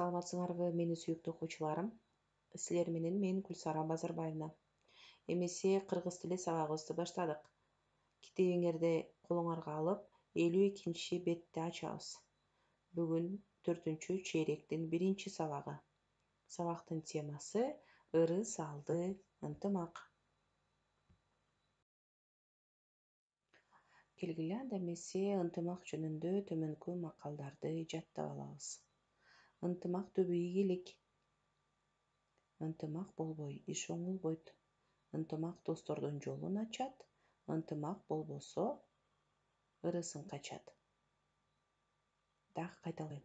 Саламатсыңарбы, мени сүйүктүү окуучуларым. Силер менен мен Гүлсара Базарбаевна. Эмесе кыргыз тили сабагыбызды баштадык. Китебиңерди колуңарга алып, 52 бетти ачабыз. Бүгүн 4 чейректин 1 сабагы. Сабактын темасы ырыс алды ынтымак. Келгиле анда эмесе ынтымак жөнүндө төмөнкү макалдарды жаттап алабыз. Ынтымак түбү ийгилик. Ынтымак болбой иш оңолбойт. Ынтымак достордун жолун ачат. Ынтымак болбосо ырысын качат. Дагы кайталайм.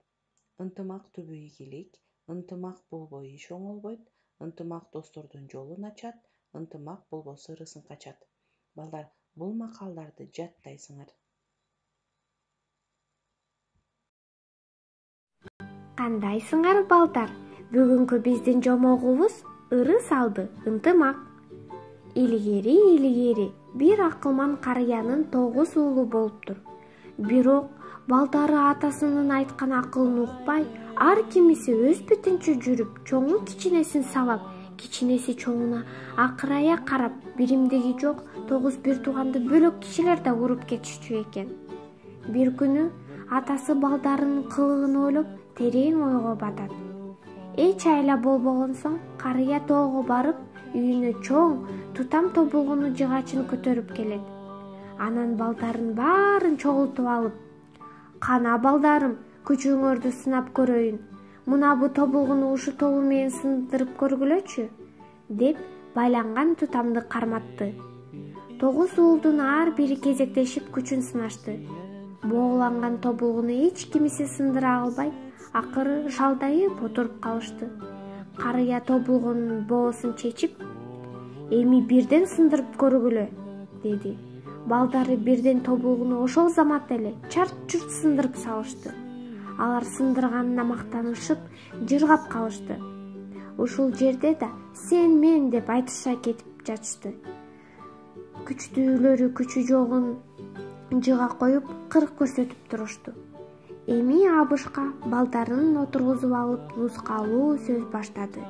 Ынтымак түбү ийгилик. Ынтымак болбой иш оңолбойт. Ынтымак достордун жолун ачат. Ынтымак болбосо ырысын качат. Балдар, бул макалдарды жаттайсыңар. Кандайсыңар балдар? Бүгүнкү биздин жомогубуз ырыс алды ынтымак. Илгери бир акылман карыянын 9 уулу болуптур. Бирок балдары атасынын айткан акылын укпай, ар кимиси өз бетинче жүрүп, чоңу кичинесин сабап, кичинеси чоңуна акырая карап, биримдиги жок 9 бир тууганды бөлөк кишилер да уруп кетишчү экен. Бир күнү атасы балдарынын кылыгын ойлоп, терең ойго батат. Эч айла болбогон соң карыя тоого барып, үйүнө чоң тутам тобулгуну жыгачын көтөрүп келет. Анан балдарын баарын чогултуп алып: "Кана балдарым, күчүңөрдү сынап көрөйүн. Мына бу тобулгуну ушу тобу менен сындырып көргүлөчү", деп байланган тутамды карматты. 9 уулдун ар бири кезектешип күчүн сынашты. Бооланган тобулгуну эч кимиси сындыра албай, акыры шалдайып отуруп калышты. Карыя тобулгунун боосун чечип: "Эми бирден сындырып көргүлө", деди. Балдары бирден тобулгуну ошол замат эле чарт-чурт сындырып салышты. Алар сындырганына мактанышып, жыргап калышты. Ушул жерде да "сен мен" деп айтыша кетип жатышты. Күчтүүлөрү күчү жогун жыга коюп, кырк көрсөтүп турушту. Эми абышка балдарын отургузуп алып, нускалуу сөз баштады.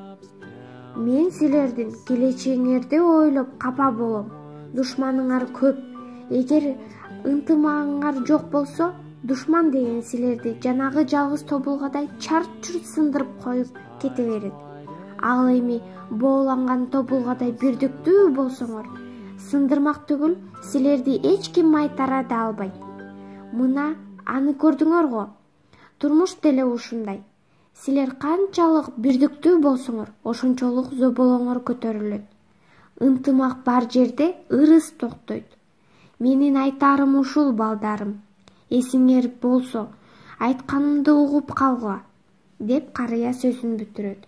"Мен силердин келечегиңерди ойлоп капа болом. Душманыңар көп. Эгер ынтымагыңар жок болсо, душман деген силерди жанагы жалгыз тобулгадай чарт-чурт сындырып коюп кете берет. Ал эми бооланган тобулгадай бирдиктүү болсоңор, сындырмак түгүл, силерди эч ким майтара да албайт. Мына аны көрдүңөр го. Турмуш деле ушундай. Силер канчалык бирдиктүү болсоңор, ошончолук зоболоңор көтөрүлөт. Ынтымак бар жерде ырыс токтойт. Менин айтарым ушул, балдарым. Эсиңер болсо, айтканымды угуп калгыла", деп карыя сөзүн бүтүрөт.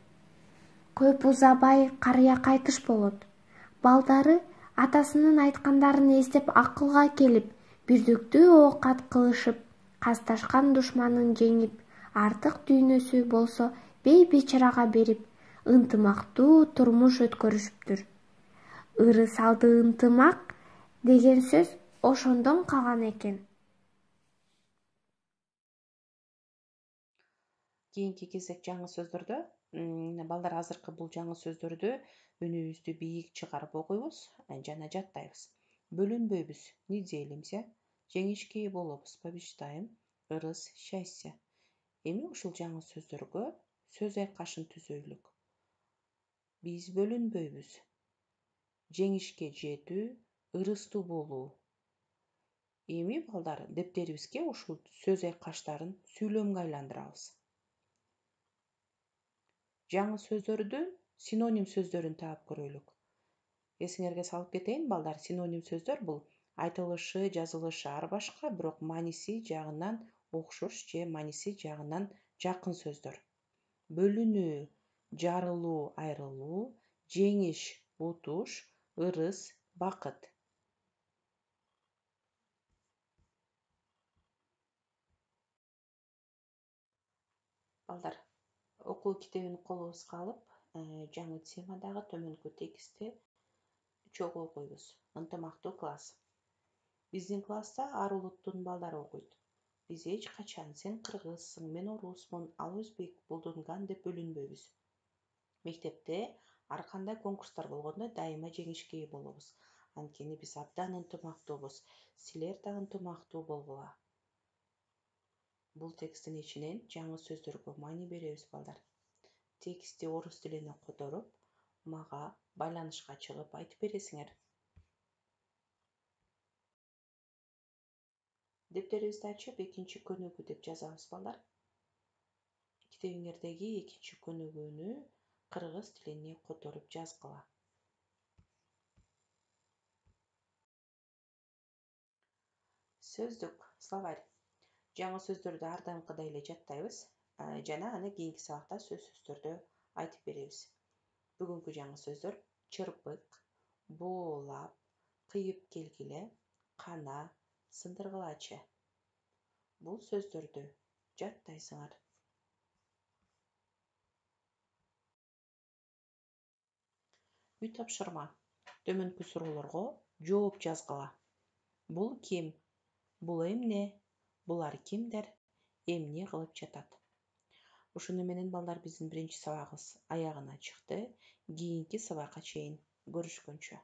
Көп узабай карыя кайтыш болот. Балдары атасынын айткандарын эстеп акылга келип, бирдиктүү оокат кылышып, касташкан душманын жеңип, артык дүйнөсү болсо бей-бечарага берип, ынтымактуу турмуш өткөрүшүптүр. Ырыс алды ынтымак деген сөз ошондон калган экен. Кийинки кезек жаңы сөздөрдө. Балдар, азыркы бул жаңы сөздөрдү үнүбүздү бийик чыгарып окуйбуз жана жаттайбыз. Бөлүнбөйбүз. Не делимся? Жеңишке болобуз. Побеждаем. Ырыс, счастье. Эми ушул жаңы сөздөргө сөз айкашын түзөйлүк. Биз бөлүнбөйбүз. Жеңишке жетүү, ырыстуу болуу. Эми балдар, дептерибизге ушул сөз айкаштарын сүйлөмгө айландырабыз. Жаңы сөздөрдүн синоним сөздөрүн таап көрөлүк. Эсиңерге салып кетейин, балдар, синоним сөздөр бул айтылышы, жазылышы ар башка, бирок мааниси жагынан окшош же мааниси жагынан жакын сөздөр. Бөлүнүү, жарылуу, айрылуу, жеңиш, утуш, ырыс, бакыт. Балдар, окуу китебин колубузга алып, жаңы темадагы төмөнкү текстти чогуу окуйбуз. Ынтымактуу класс. Биздин класста ар улуттун балдары окуйт. Биз эч качан сен кыргызсың, мен орусмун, ал өзбек, бул дунган деп бөлүнбөйбүз. Мектепте ар кандай конкурстар болгондо дайыма жеңишке ээ болобуз. Анткени биз абдан ынтымактуубуз. Силер да ынтымактуу болгула. Бул тексттин ичинен жаңы сөздөргө маани беребиз, балдар. Текстти орус тилине которуп, мага байланышка чыгып айтып бересиңер. Дептерибизди ачып, экинчи көнүгүү деп жазабыз, балдар. Китебиңердеги экинчи көнүгүүнү кыргыз тилине которуп жазгыла. Сөздүк, словарь. Жаңы сөздөрдү ар дайымкыдай эле жаттайбыз жана аны кийинки сабакта сөзсүз түрдө айтып беребиз. Бүгүнкү жаңы сөздөр: чырпык, боолап, кыйып келгиле, кана, сындыргылачы. Бул сөздөрдү жаттайсыңар. Үй тапшырма. Төмөнкү суроолорго жооп жазгыла. Бул ким? Бул эмне? Булар кимдер? Эмне кылып жатат? Ушуну менен, балдар, биздин биринчи сабагыбыз аягына чыкты. Кийинки сабакка чейин көрүшкөнчө.